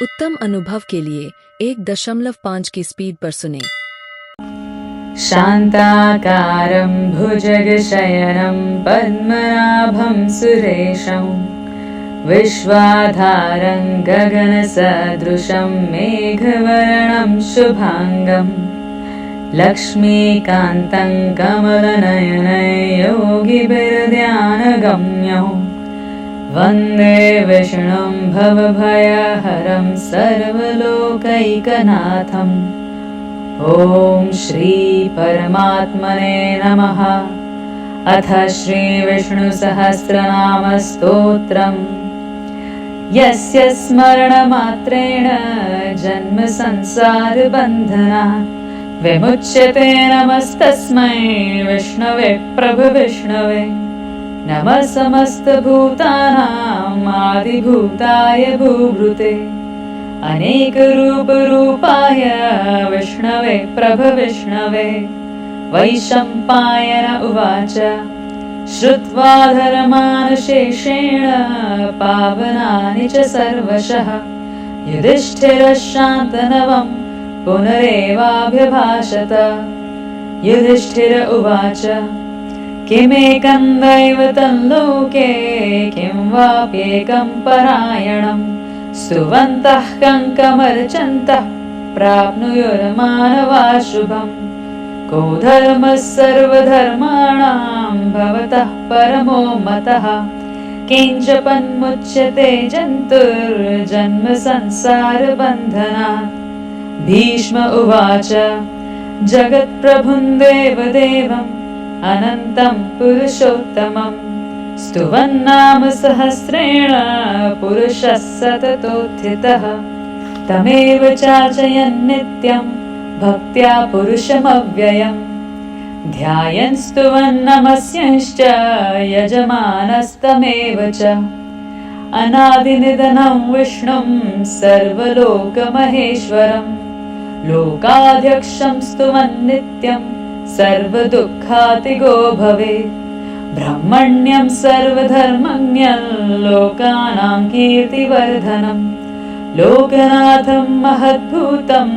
उत्तम अनुभव के लिए 1.5 की स्पीड पर सुने। शान्ताकारं भुजगशयनं पद्मनाभं सुरेशं विश्वाधारं गगनसदृशं मेघवर्णं शुभांगं लक्ष्मीकान्तं कमलनयनं योगिभिर्ध्यानगम्यं वन्दे विष्णुं भवभयहरं सर्वलोकैकनाथम्। ॐ श्री परमात्मने नमः। अथ श्री विष्णुसहस्रनाम स्तोत्रम्। यस्य स्मरणमात्रेण जन्म संसारबन्धनात् विमुच्यते नमस्तस्मै विष्णवे प्रभविष्णवे। नमः समस्तभूतानां आदिभूताय भूभृते अनेकरूपरूपाय विष्णवे प्रभविष्णवे। वैशम्पायन उवाच श्रुत्वा धर्मानुशेषेण पावनानि च सर्वशः युधिष्ठिरः शान्तनवं पुनरेवाभ्यभाषत। युधिष्ठिर उवाच किमेकं दैवतं लोके किं वाप्येकं परायणम् स्तुवन्तः कङ्कमर्चन्तः प्राप्नुयुर्मानवा शुभम्। को धर्मः सर्वधर्माणां भवतः परमो मतः किञ्चपन्मुच्यते जन्तुर्जन्म संसारबन्धनात्। भीष्म उवाच जगत्प्रभुं देवदेवम् अनन्तं पुरुषोत्तमम् स्तुवन्नाम सहस्रेण पुरुषः सततोत्थितः। तमेव चार्चयन् नित्यं भक्त्या पुरुषमव्ययम् ध्यायन् स्तुवन् नमस्यश्च यजमानस्तमेव च। अनादिनिधनं विष्णुं सर्वलोकमहेश्वरं लोकाध्यक्षं स्तुवन् नित्यं सर्वदुःखातिगो भवेत्। ब्रह्मण्यं सर्वधर्मज्ञं लोकानां कीर्तिवर्धनं लोकनाथं महद्भूतं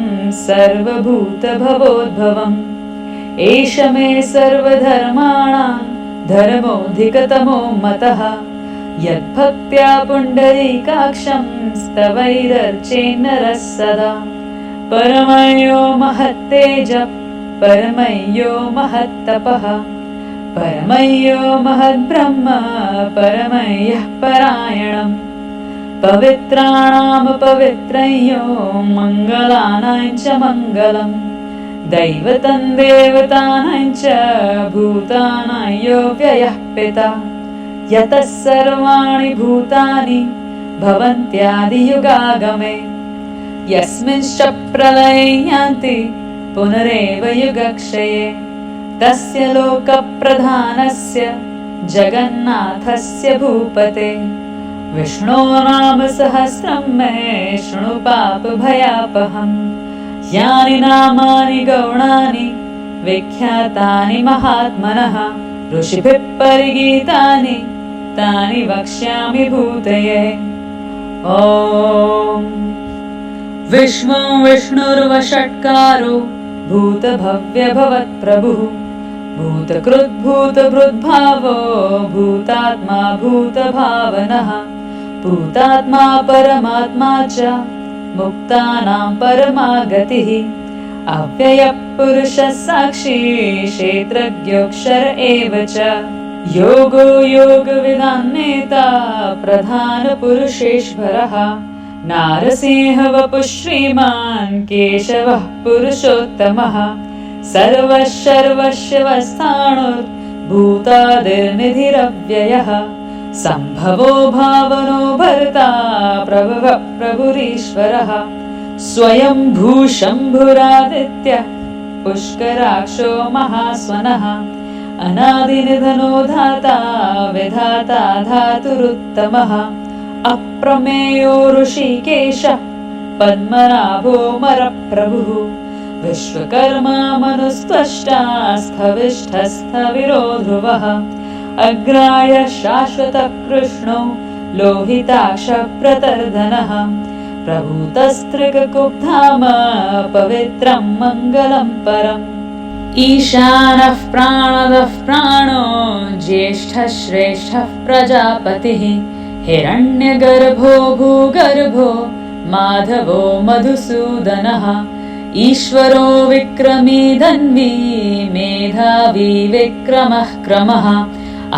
सर्वभूतभवोद्भवम्। एष मे सर्वधर्माणां धर्मोऽधिकतमो मतः यद्भक्त्या पुण्डरीकाक्षं स्तवैरर्चेन्नरः सदा। परमयो महत्तेजः परमयो महत्तपः परमयो महद्ब्रह्म परमयः परायणम्। पवित्राणां पवित्रयो मङ्गलानां च मङ्गलम् दैवतं देवतानां च भूतानां यो व्ययः पिता। यतः सर्वाणि भूतानि भवन्त्यादियुगागमे यस्मिंश्च प्रलये यान्ति पुनरेव युगक्षये। तस्य लोकप्रधानस्य जगन्नाथस्य भूपते विष्णो नाम सहस्रं मे शृणु पापभयापहम्। यानि नामानि गौणानि विख्यातानि महात्मनः ऋषिभिः परिगीतानि तानि वक्ष्यामि भूतये। ॐ विष्णु विष्णुर्वषट्कारो भूतभव्यभवत्प्रभुः भूतकृद्भूतभृद्भावो भूतात्मा भूतभावनः भूतात्मा परमात्मा च मुक्तानां परमा गतिः। अव्ययः पुरुषः साक्षी क्षेत्रज्ञोऽक्षर एव च योगो योगविदान्नेता प्रधानपुरुषेश्वरः नारसिंह वपुः श्रीमान् केशवः पुरुषोत्तमः सर्वशर्वशिवस्थाणुर्भूतादिर्निधिरव्ययः सम्भवो भावनो भर्ता प्रभवः प्रभुरीश्वरः स्वयं भूशम्भुरादित्यः पुष्कराक्षो महास्वनः अनादिनिधनो धाता विधाता धातुरुत्तमः अप्रमेयो ऋषिकेशः पद्मनाभो मरप्रभुः विश्वकर्मा मनुस्त्वष्टा स्थविष्ठस्थविरो ध्रुवः अग्राय शाश्वतः कृष्णो लोहिताक्ष प्रतर्धनः प्रभूतस्त्रिगकुब्धाम पवित्रं मङ्गलं परम्। ईशानः प्राणदः प्राणो ज्येष्ठः श्रेष्ठः प्रजापतिः हिरण्यगर्भो भूगर्भो माधवो मधुसूदनः ईश्वरो विक्रमी धन्वी मेधावी विक्रमः क्रमः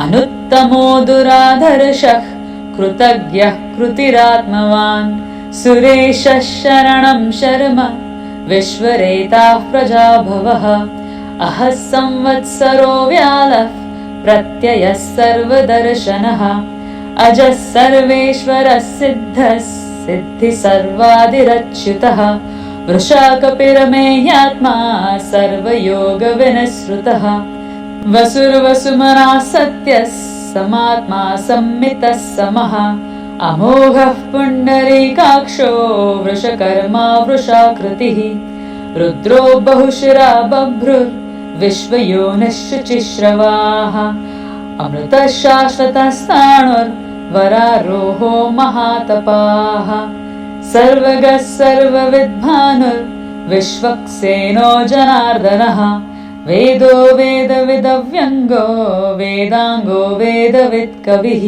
अनुत्तमो दुराधर्षः कृतज्ञः कृतिरात्मवान् सुरेशः शरणं शर्म विश्वरेताः प्रजाभवः अहः संवत्सरो व्यालः प्रत्ययः सर्वदर्शनः अजः सर्वेश्वरः सिद्धः सिद्धि सर्वादिरच्युतः वृषाकपिरमेयात्मा सर्वयोगविनिसृतः वसुर्वसुमनः सत्यः समात्मा सम्मितः समः अमोघः पुण्डरीकाक्षो वृषकर्मा वृषाकृतिः रुद्रो बहुशिरा बभ्रुर्विश्वयोनिश्चिश्रवाः अमृतः शाश्वतः स्थाणुर्वरारोहो महातपाः सर्वगः सर्वविद्भानुर्विश्वक्सेनो जनार्दनः वेदो वेदविदव्यङ्गो वेदाङ्गो वेदवित्कविः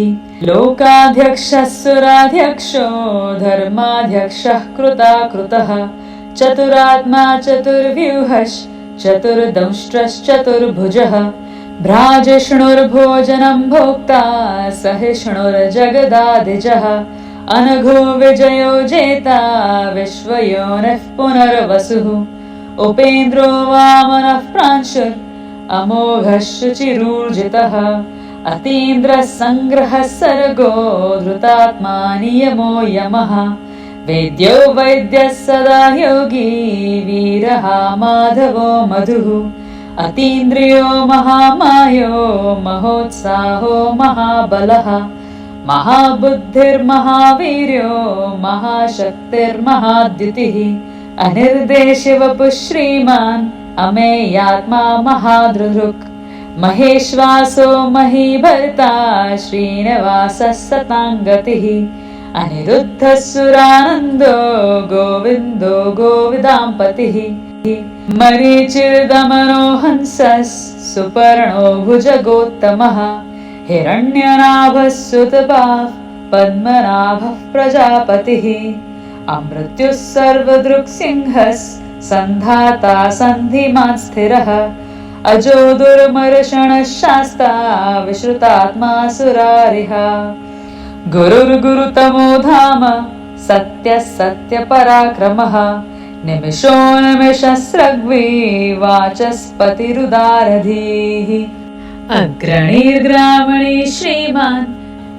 लोकाध्यक्षः सुराध्यक्षो धर्माध्यक्षः कृताकृतः चतुरात्मा चतुर्व्यूहश्चतुर्दंष्ट्रश्चतुर्भुजः भ्राजिष्णुर्भोजनं भोक्ता सहिष्णुर्जगदादिजः अनघो विजयो जेता विश्वयोनिः पुनर्वसुः उपेन्द्रो वामनः प्रांशुर् अमोघः शुचिरूर्जितः अतीन्द्रः सङ्ग्रहः सर्गो धृतात्मा नियमो यमः वेद्यो वैद्यः सदा योगी वीरः माधवो मधुः अतीन्द्रियो महामायो महोत्साहो महाबलः महाबुद्धिर्महावीर्यो महाशक्तिर्महाद्युतिः अनिर्देशवपुः श्रीमान् अमेयात्मा महादृहृक् महेश्वासो महीभर्ता श्रीनिवासः सताङ्गतिः अनिरुद्धः सुरानन्दो गोविन्दो गोविदाम्पतिः मरीचिर्दमनो हंसः सुपर्णो भुजगोत्तमः हिरण्यनाभः सुतपाः पद्मनाभः प्रजापतिः अमृत्युः सर्वदृक्सिंहः सन्धाता सन्धिमान् स्थिरः अजो दुर्मर्षणः शास्ता विश्रुतात्मा सुरारिः गुरुर्गुरुतमो धाम सत्यः सत्यपराक्रमः निमिषो निमिषस्रग्वी वाचस्पतिरुदारधीः अग्रणीर्ग्रामणी श्रीमान्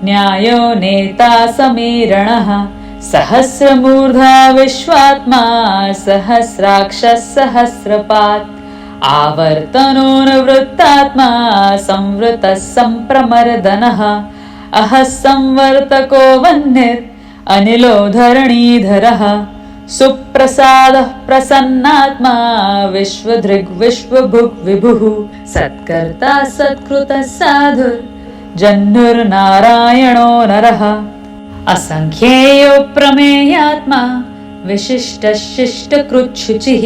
न्यायो नेता समीरणः सहस्रमूर्धा विश्वात्मा सहस्राक्षः सहस्रपात् आवर्तनो निवृत्तात्मा संवृतः सम्प्रमर्दनः अहः संवर्तको वह्निर् अनिलो धरणीधरः सुप्रसादः प्रसन्नात्मा विश्वधृग् विश्वभुग् विभुः सत्कर्ता सत्कृतः साधुर् जह्नुर्नारायणो नरः असङ्ख्येयो प्रमेयात्मा विशिष्टः शिष्टकृच्छुचिः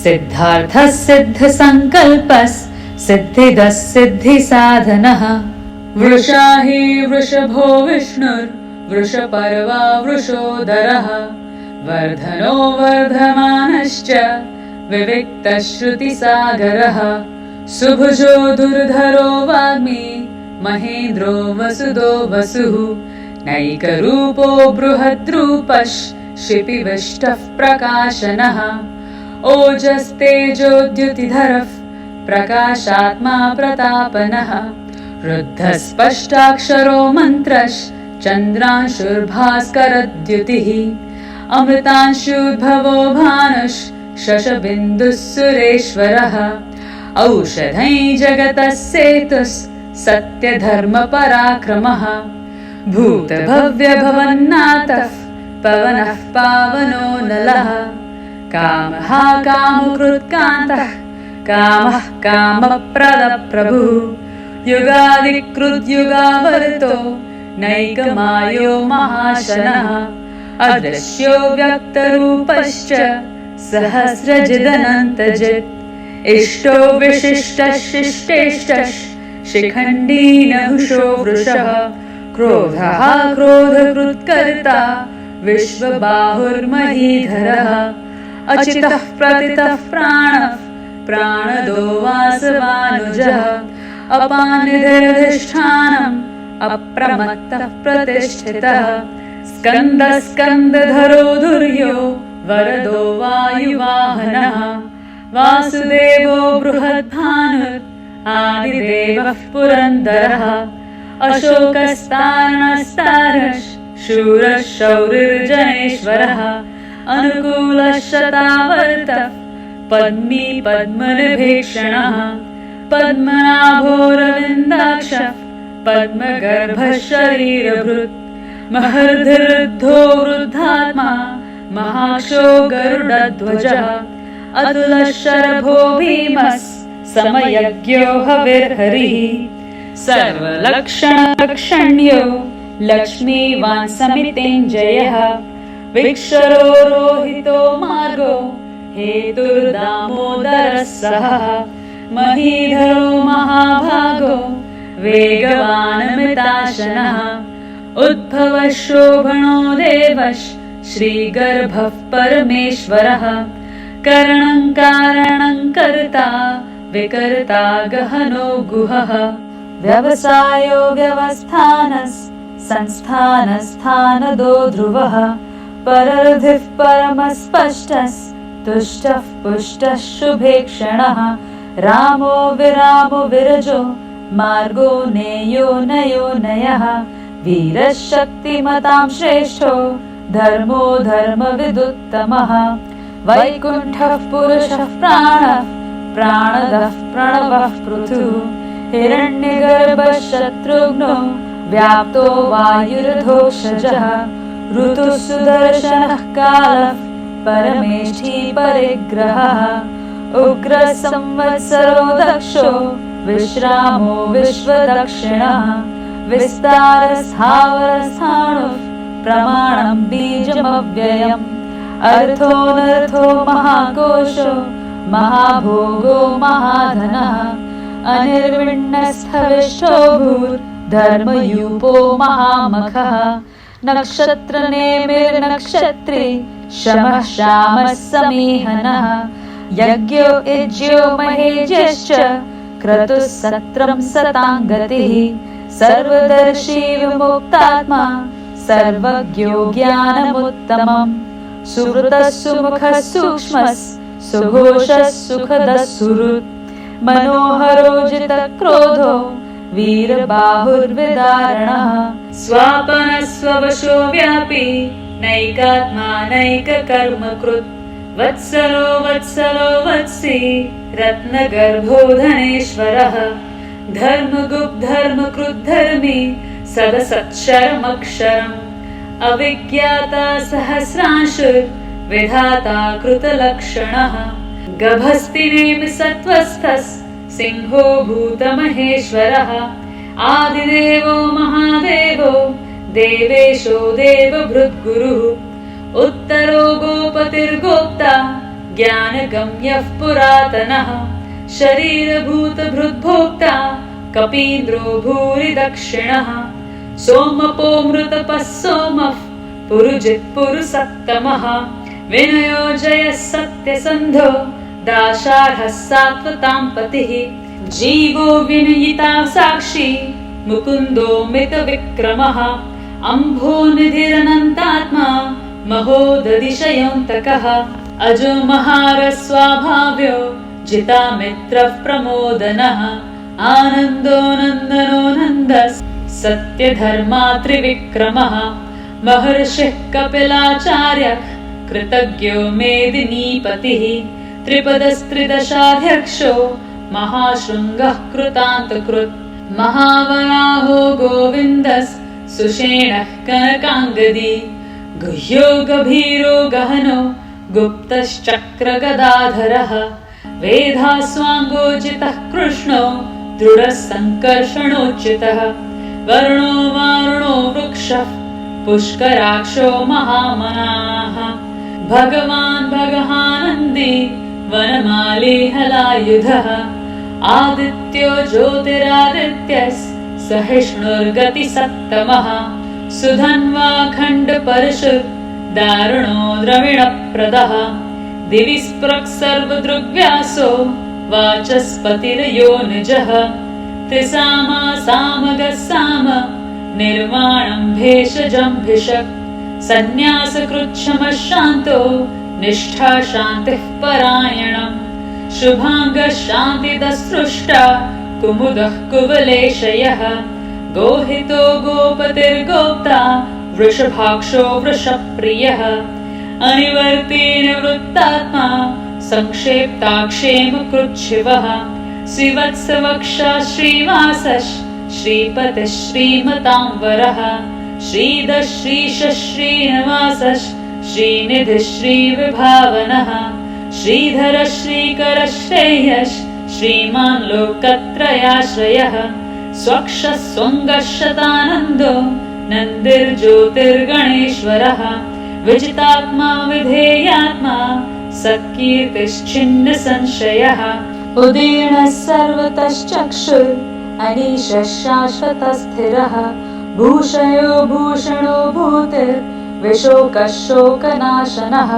सिद्धार्थः सिद्धसङ्कल्पः सिद्धिदः सिद्धिसाधनः वृषा हि वृषभो विष्णुर्वृषपर्वा वृषोदरः वर्धनो वर्धमानश्च विविक्तः श्रुतिसागरः सुभुजो दुर्धरो वाग्मी महेन्द्रो वसुदो वसुः नैकरूपो बृहद्रूपः शिपिविष्टः प्रकाशनः ओजस्तेजोद्युतिधरः प्रकाशात्मा प्रतापनः रुद्धः स्पष्टाक्षरो मन्त्रश्चन्द्रांशुर्भास्करद्युतिः अमृतांशुद्भवो भानुः शशबिन्दुः सुरेश्वरः औषधै जगतः सेतुः सत्यधर्मपराक्रमः भूतभव्यभवन्नाथः पवनः पावनो नलः कामः कामकृत्कान्तः कामः कामप्रदप्रभुः युगादिकृद्युगावर्तो नैकमायो महाशनः अदृश्यो व्यक्तरूपश्च सहस्रजिदनन्तजित् इष्टो विशिष्टः शिष्टेष्टः शिखण्डी नहुषो वृषः क्रोधः क्रोधकृत्कर्ता विश्वबाहुर्महीधरः अचितः प्रतितः प्राणः प्राणदो वासवानुजः अपानिधिरधिष्ठानम् अप्रमत्तः प्रतिष्ठितः स्कन्दः स्कन्दधरो धुर्यो वरदो वायुवाहनः वासुदेवो बृहद्भानुः आदिदेवः पुरन्दरः अशोकस्तारणस्तारः शूरः शौरिर्जनेश्वरः अनुकूलः शतावर्तः पद्मी पद्मनिभीक्षणः पद्मनाभोरविन्दाक्षः पद्मगर्भः शरीरभृत् महर्धिरुद्धो वृद्धात्मा महाक्षो गरुडध्वजः अतुलः शरभो भीमः समयज्ञो हविर्हरिः सर्वलक्षणलक्षण्यो लक्ष्मीवान् समितेञ्जयः विक्षरो रोहितो मार्गो हेतुर्दामोदरः सहः महीधरो महाभागो वेगवानमिताशनः उद्भवः शोभनो देवः श्रीगर्भः परमेश्वरः करणं कारणं कर्ता विकर्ता गहनो गुहः व्यवसायो व्यवस्थानः संस्थानस्थानदो ध्रुवः परर्धिः परमस्पष्टः तुष्टः पुष्टः शुभेक्षणः रामो विरामो विरजो मार्गो नेयो नयो नयः वीरः शक्तिमतां श्रेष्ठो धर्मो धर्मविदुत्तमः वैकुण्ठः पुरुषः प्राणः प्राणदः प्रणवः पृथुः हिरण्यगर्भः शत्रुघ्नो व्याप्तो वायुर्धोषजः ऋतुः सुदर्शनः कालः परमेष्ठी परिग्रहः उग्रः संवत्सरो दक्षो विश्रामो विश्वदक्षिणः विस्तारस्थावरस्थाणुः प्रमाणं बीजमव्ययम् अर्थोऽनर्थो महाकोशो महाभोगो महाधनः अनिर्विण्णस्थविष्ठो भूर्धर्मयूपो महामखः नक्षत्रनेमिर्नक्षत्री शमः श्यामः समीहनः यज्ञो इज्यो महेज्यश्च क्रतुः सत्रं सतां गतिः सर्वदर्शी विमुक्तात्मा सर्वज्ञो ज्ञानमुत्तमम् सुवृतः सुमुखः सूक्ष्मः सुघोषः सुखदः सुहृत् मनोहरो जितक्रोधो वीरबाहुर्विदारणः स्वापनः स्ववशो व्यापी नैकात्मा नैककर्मकृत् वत्सलो वत्सलो वत्सी रत्नगर्भो धनेश्वरः धर्मगुप्धर्मकृद्धर्मी सदसत्शरमक्षरम् अविज्ञाता सहस्रांशुर्विधाता कृतलक्षणः गभस्तिनेमि सत्त्वस्थः सिंहो भूतमहेश्वरः आदिदेवो महादेवो देवेशो देवभृद्गुरुः उत्तरो गोपतिर्गोप्ता ज्ञानगम्यः पुरातनः शरीरभूतभृद्भोक्ता कपीन्द्रो भूरि दक्षिणः सोमपोऽमृतपः सोमः पुरुजित्पुरुसत्तमः विनयो जयः सत्यसन्धो दाशार्हः सात्वतां पतिः जीवो विनयिता साक्षी मुकुन्दो मितविक्रमः अम्भोनिधिरनन्तात्मा महोदधिशयोऽन्तकः अजो महारस्वाभाव्यो जितामित्रः प्रमोदनः आनन्दो नन्दनो नन्दः सत्यधर्मात्रिविक्रमः महर्षिः कपिलाचार्यः कृतज्ञो मेदिनीपतिः त्रिपदस्त्रिदशाध्यक्षो महाशृङ्गः कृतान्तकृत् महावराहो गोविन्दः सुषेणः कनकाङ्गदी गुह्यो गभीरो गहनो गुप्तश्चक्रगदाधरः वेधास्वाङ्गोचितः कृष्णो दृढः सङ्कर्षणोचितः वर्णो वारुणो वृक्षः पुष्कराक्षो महामनाः भगवान् भगहानन्दी वनमाली हलायुधः आदित्यो ज्योतिरादित्यस् सहिष्णुर्गतिसत्तमः सुधन्वा खण्डपरशुर् दारुणो द्रविणप्रदः दिवि स्पृक् सर्वदृग्व्यासो वाचस्पतिर्यो निजः त्रिसामा सामगः साम निर्वाणं भेषजं भिषक् सन्न्यासकृच्छमः शान्तो निष्ठा शान्तिः परायणम् शुभाङ्गः शान्तिदस्पृष्टा कुमुदः कुवलेशयः गोहितो गोपतिर्गोप्ता वृषभाक्षो वृषप्रियः अनिवर्ती निवृत्तात्मा संक्षेप्ताक्षेम कृच्छिवः श्रीवत्सवक्षा श्रीवासश् श्रीपतिः श्रीमतांवरः श्रीधः श्रीशः श्रीनिवासश् श्रीनिधिः श्रीविभावनः श्रीधरः श्रीकरः श्रेयश् श्रीमान् लोकत्रयाश्रयः स्वक्षः स्वङ्गः शतानन्दो नन्दिर्ज्योतिर्गणेश्वरः विजितात्मा विधेयात्मा सत्कीर्तिश्छिन्न संशयः उदीर्णः सर्वतश्चक्षुर् अनीशः शाश्वतस्थिरः भूषयो भूषणो भूतिर्विशोकः शोकनाशनः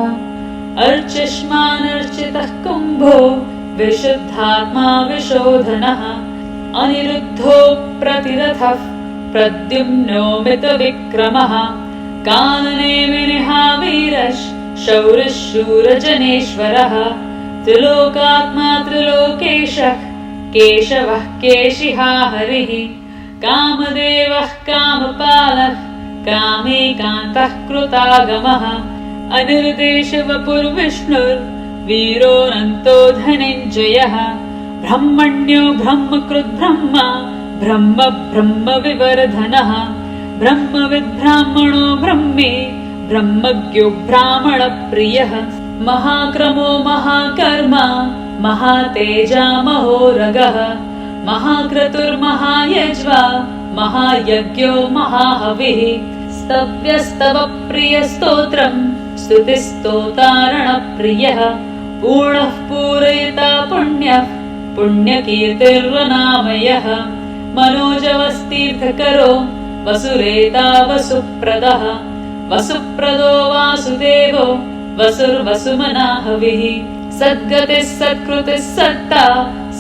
अर्चिष्मानर्चितः कुम्भो विशुद्धात्मा विशोधनः अनिरुद्धो प्रतिरथः प्रद्युम्नो मितविक्रमः कानने विनिहावीरश् शौरः शूरजनेश्वरः त्रिलोकात्मा त्रिलोकेशः केशवः केशिहा हरिः कामदेवः कामपालः कामेकान्तः कृतागमः अनिर्देशवपुर्विष्णुर्वीरोऽनन्तो धनञ्जयः ब्रह्मण्यो ब्रह्मकृद्ब्रह्म ब्रह्म ब्रह्मविवर्धनः ब्रह्मविद्ब्राह्मणो ब्रह्मे ब्रह्मज्ञो ब्राह्मणप्रियः महाक्रमो महाकर्मा महातेजा महोरगः महाक्रतुर्महायज्वा महायज्ञो महाहविः स्तव्यस्तव प्रियस्तोत्रम् स्तुतिस्तोतारणप्रियः पूर्णः पूरयिता पुण्यः पुण्यकीर्तिर्वनामयः मनोजवस्तीर्थकरो वसुरेता वसुप्रदः वसुप्रदो वासुदेवो वसुर्वसुमनाहविः सद्गतिः सत्कृतिः सत्ता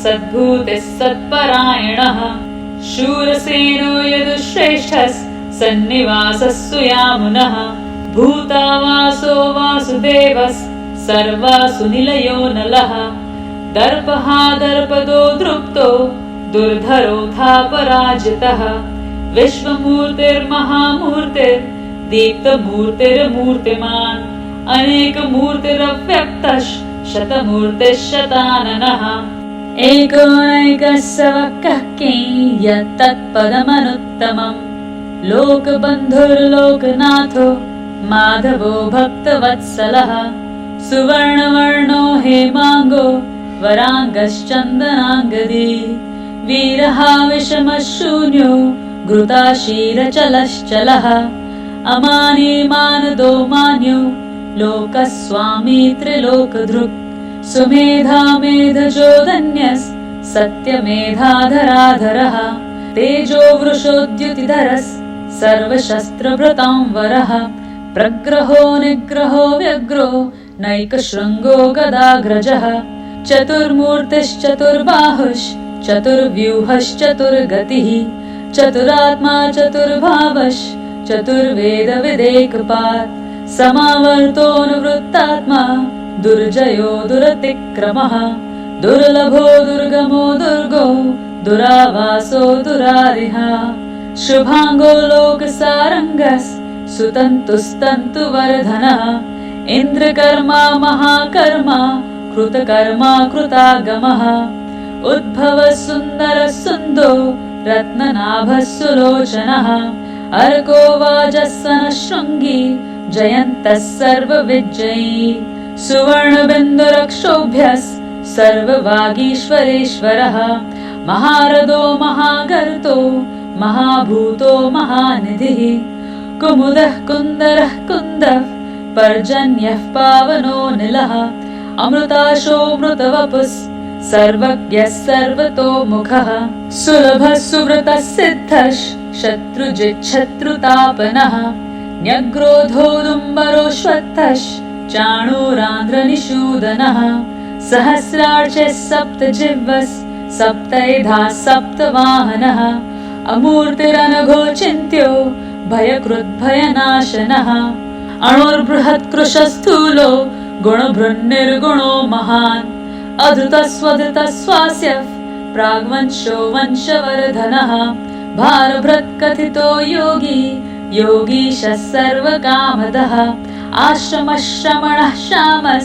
सद्भूतिः सत्परायणः शूरसेनो यदुश्रेष्ठः सन्निवासः सुयामुनः भूतावासो वासुदेवः सर्वासुनिलयो नलः दर्पः दर्पदो दृप्तो दुर्धरोऽथा पराजितः विश्वमूर्तिर्महामूर्तिर्दीप्तमूर्तिर्मूर्तिमान् अनेकमूर्तिरव्यक्तः शतमूर्तिः शताननः एकोनैकः सवक्कः यत्तत्पदमनुत्तमम् लोकबन्धुर्लोकनाथो माधवो भक्तवत्सलः सुवर्णवर्णो हेमाङ्गो वराङ्गश्चन्दनाङ्गदी वीरः विषमः शून्यो घृताशीरचलश्चलः अमानी मानदो मान्यो लोकस्वामी त्रिलोकधृक् सुमेधा मेधजो धन्यस् सत्यमेधाधराधरः तेजो वृषोद्युतिधरस् सर्वशस्त्रभृतांवरः प्रग्रहो निग्रहो व्यग्रो नैकशृङ्गो गदाग्रजः चतुर्मूर्तिश्चतुर्बाहुश् चतुर्व्यूहश्चतुर्गतिः चतुरात्मा चतुर्भावश् चतुर्वेदविदेकपात् समावर्तोऽनुवृत्तात्मा दुर्जयो दुरतिक्रमः दुर्लभो दुर्गमो दुर्गो दुरावासो दुरारिहा शुभाङ्गो लोकसारङ्गस् सुतन्तुस्तन्तुवर्धनः इन्द्रकर्मा महाकर्मा कृतकर्मा कृतागमः उद्भवः सुन्दरः सुन्दो रत्ननाभः सुलोचनः अर्को वाजस्सनः शृङ्गी जयन्तः सर्वविजयी सुवर्णबिन्दुरक्षोभ्यः सर्ववागीश्वरेश्वरः महारथो महागर्तो महाभूतो महानिधिः कुमुदः कुन्दरः कुन्दः पर्जन्यः पावनो निलः अमृताशो मृतवपुः सर्वज्ञः सर्वतोमुखः सुलभः सुव्रतः सिद्धः शत्रुजिच्छत्रुतापनः न्यग्रोधोदुम्बरोऽश्वत्थः चाणूरान्ध्रनिषूदनः सहस्रार्चः सप्तजिह्वः सप्तैधाः सप्तवाहनः अमूर्तिरनघो चिन्त्यो भयकृद्भयनाशनः अणुर्बृहत्कृशस्थूलो गुणभृन्निर्गुणो महान् अधृतस्वधृतस्वास्यः प्राग्वंशो वंशवर्धनः भारभृत्कथितो योगी योगीशः सर्वकामदः आश्रमश्रमणः श्यामः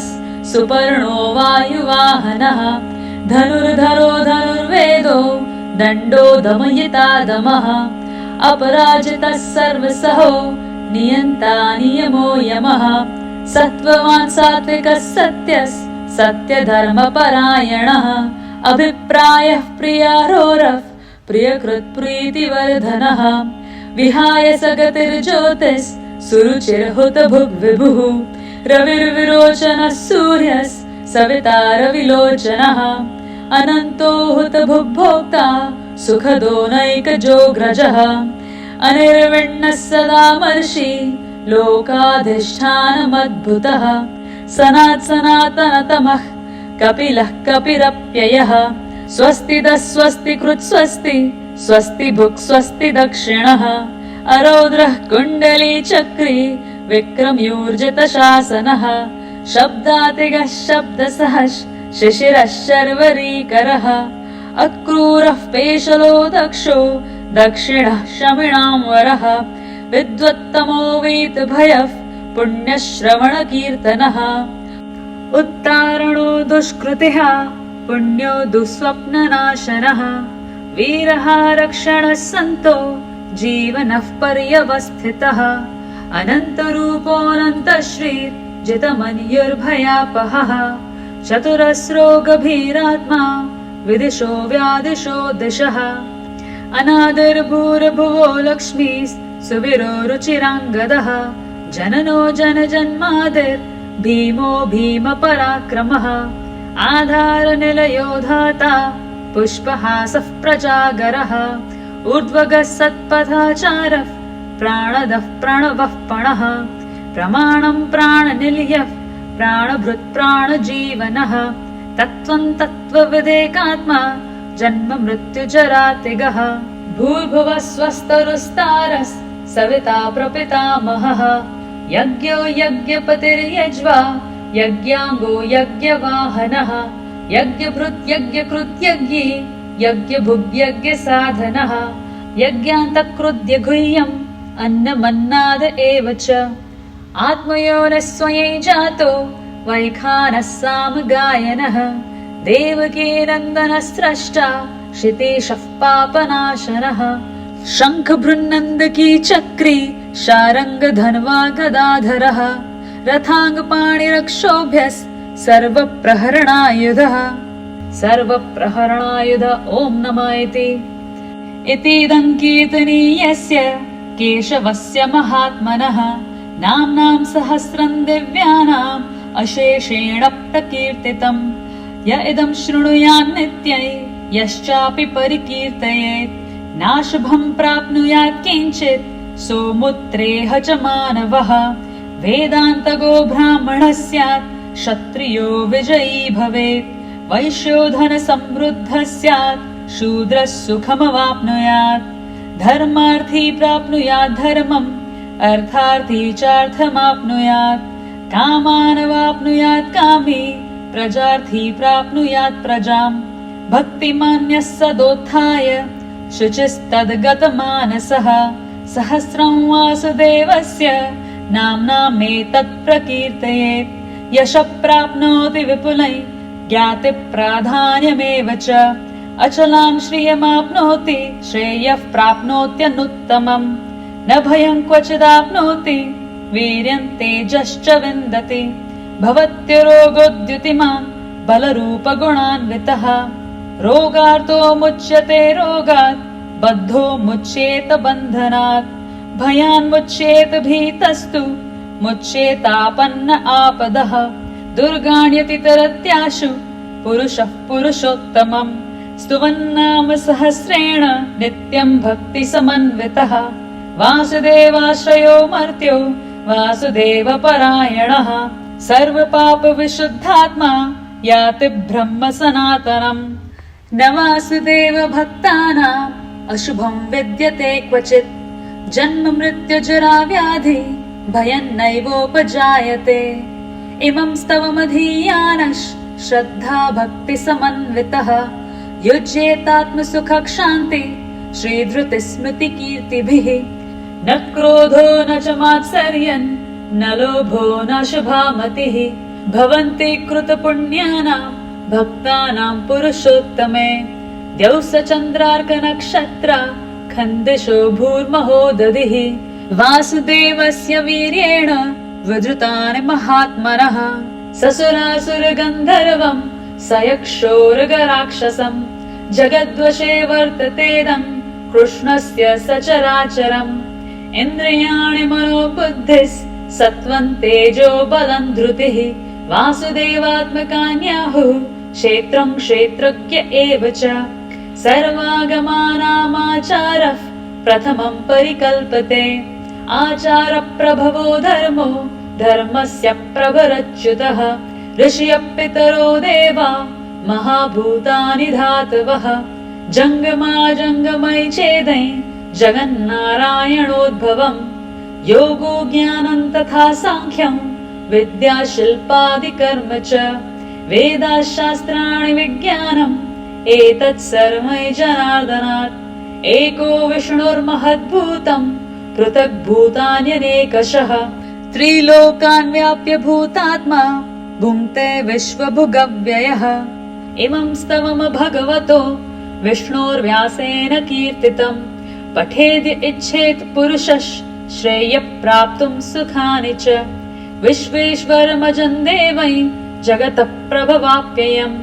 सुपर्णो वायुवाहनः धनुर्धरो धनुर्वेदो दण्डो दमयिता दमः अपराजितः सर्वसहो नियन्ता नियमो यमः सत्त्ववान् सात्विकः सत्यः सत्यधर्मपरायणः अभिप्रायः प्रियारोरः प्रियकृत्प्रीतिवर्धनः विहाय सगतिर्ज्योतिः सुरुचिर्हुतभुग्विभुः रविर्विरोचनः सूर्यः सविता रविलोचनः अनन्तो हुतभुग्भोक्ता सुखदो नैकजोग्रजः अनिर्विण्णः सदा मर्षि लोकाधिष्ठानमद्भुतः सनातनतमः कपिलः कपिरप्ययः स्वस्तिदः स्वस्तिकृत् स्वस्ति स्वस्ति भुक् स्वस्ति दक्षिणः अरौद्रः कुण्डली चक्री विक्रम्यूर्जितशासनः शब्दातिगः शब्दसः शिशिरः शर्वरीकरः अक्रूरः पेशलो दक्षो दक्षिणः शमिणां वरः विद्वत्तमो वीतभयः पुण्यश्रवणकीर्तनः उत्तारणो दुष्कृतिः पुण्यो दुःस्वप्ननाशनः वीरः रक्षणः सन्तो जीवनः पर्यवस्थितः अनन्तरूपोऽनन्तश्रीर्जितमन्युर्भयापहः चतुरस्रो गभीरात्मा विदिशो व्यादिशो दिशः अनादिर्भूर्भुवो लक्ष्मीः सुवीरो रुचिराङ्गदः जननो जनजन्मादिर् भीमो भीमपराक्रमः आधारनिलयो धाता पुष्पहासः प्रजागरः ऊर्ध्वगः सत्पथाचारः प्राणदः प्रणवः पणः प्रमाणं प्राणनिलयः प्राणभृत् प्राणजीवनः तत्त्वं तत्त्वविदेकात्मा जन्म मृत्युजरातिगः भूर्भुवः स्वस्तरुस्तारः सविता प्रपितामहः यज्ञो यज्ञपतिर्यज्वा यज्ञाङ्गो यज्ञवाहनः यज्ञभृत् यज्ञकृत् यज्ञी यज्ञभुग्यज्ञसाधनः यज्ञान्तकृद्य गुह्यम् अन्नमन्नाद एव च आत्मयोनिः स्वयं जातो वैखानः सामगायनः देवकी नन्दनः स्रष्टा क्षितीशः पापनाशनः शङ्खभृन्नन्दकी चक्री शारङ्गधन्वा गदाधरः रथाङ्गपाणिरक्षोभ्यः सर्वप्रहरणायुधः सर्वप्रहरणायुध ॐ नमः इतीदं कीर्तनीयस्य केशवस्य महात्मनः नाम्नां सहस्रं दिव्यानाम् अशेषेण प्रकीर्तितम् य इदं शृणुयान् नित्यं यश्चापि परिकीर्तयेत् नाशुभं प्राप्नुयात् किञ्चित् सोमुत्रेह च मानवः वेदान्तगो ब्राह्मणः स्यात् क्षत्रियो विजयी भवेत् वैश्यो धनसमृद्धः स्यात् शूद्रः सुखमवाप्नुयात् धर्मार्थी प्राप्नुयात् धर्मम् अर्थार्थी चार्थमाप्नुयात् कामानवाप्नुयात् कामी प्रजार्थी प्राप्नुयात् प्रजाम् भक्तिमान्यः सदोत्थाय शुचिस्तद्गतमानसः सहस्रं वासुदेवस्य नाम्नामेतत् प्रकीर्तयेत् यशः प्राप्नोति विपुलै ज्ञातिप्राधान्यमेव च अचलां श्रियमाप्नोति श्रेयः प्राप्नोत्यनुत्तमम् न भयं क्वचिदाप्नोति वीर्यं तेजश्च विन्दति भवत्यरोगोद्युतिमान् बलरूपगुणान्वितः रोगार्तो मुच्यते रोगात् बद्धो मुच्येत बन्धनात् भयान्मुच्येत भीतस्तु मुच्येतापन्न आपदः दुर्गाण्यतितरत्याशु पुरुषः पुरुषोत्तमम् स्तुवन्नाम सहस्रेण नित्यं भक्तिसमन्वितः वासुदेवाश्रयो मर्त्यो वासुदेवपरायणः सर्वपापविशुद्धात्मा याति ब्रह्म सनातनम् न वासुदेवभक्तानाम् अशुभं विद्यते क्वचित् जन्म मृत्युजरा व्याधि भयं नैवोपजायते इमं स्तवमधीयानः श्रद्धा भक्तिसमन्वितः युज्येतात्मसुखक्षान्ति श्रीधृतिस्मृतिकीर्तिभिः न क्रोधो न च मात्सर्यं न लोभो न शुभामतिः भवन्ति कृतपुण्यानां भक्तानां पुरुषोत्तमे द्यौः चन्द्रार्कनक्षत्र खन्दिशो भूर्महो दधिः वासुदेवस्य वीर्येण विधृतानि महात्मनः ससुरासुरगन्धर्वं स यक्षोरगराक्षसम् जगद्वशे वर्ततेदं कृष्णस्य सचराचरम् इन्द्रियाणि मनोबुद्धिः सत्त्वं तेजो बलं धृतिः वासुदेवात्मकान्याहुः क्षेत्रं क्षेत्रज्ञ एव च सर्वागमानामाचारः प्रथमं परिकल्पते आचारप्रभवो धर्मो धर्मस्य प्रभरच्युतः ऋषयः देवा महाभूतानि धातवः जङ्गमाजङ्गमयि चेदै जगन्नारायणोद्भवम् योगो ज्ञानं तथा साङ्ख्यं विद्याशिल्पादिकर्म च वेदाशास्त्राणि विज्ञानम् एतत् सर्वै जनार्दनात् एको विष्णुर्महद्भूतम् पृथग्भूतान्यनेकशः त्रिलोकान् व्याप्य भूतात्मा भुङ्क्ते विश्वभुगव्ययः इमं स्तवम् भगवतो विष्णोर्व्यासेन कीर्तितम् पठेद्य इच्छेत् पुरुषः श्रेयः प्राप्तुं सुखानि च विश्वेश्वरमजं देवै जगतः प्रभवाप्ययम्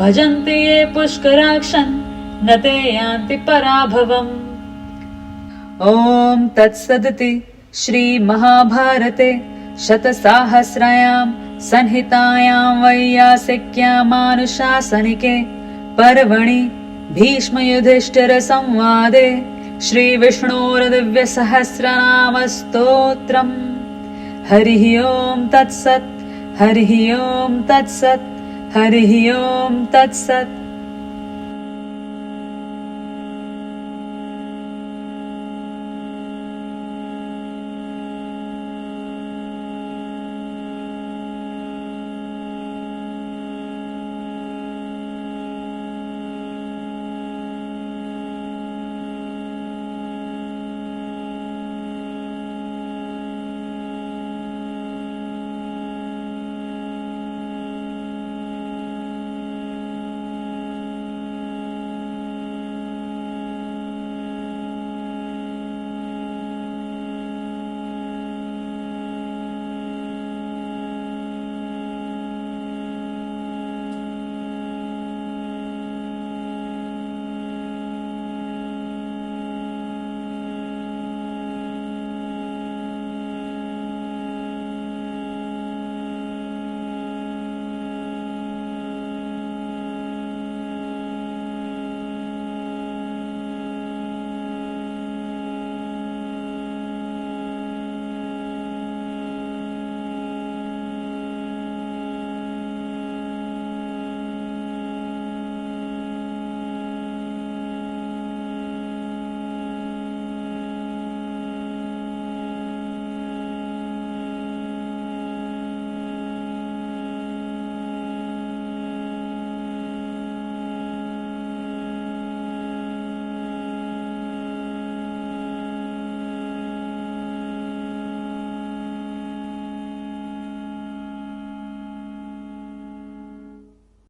भजन्ति ये पुष्कराक्षन् न ते यान्ति पराभवम्। ॐ तत्सदिति श्रीमहाभारते शतसाहस्रायां संहितायां वैयासिक्यामानुशासनिके पर्वणि भीष्मयुधिष्ठिरसंवादे श्रीविष्णोर्दिव्यसहस्रनामस्तोत्रम्। हरिः ओं तत्सत्, हरिः ओं तत्सत्, हरिः ओं तत्सत्।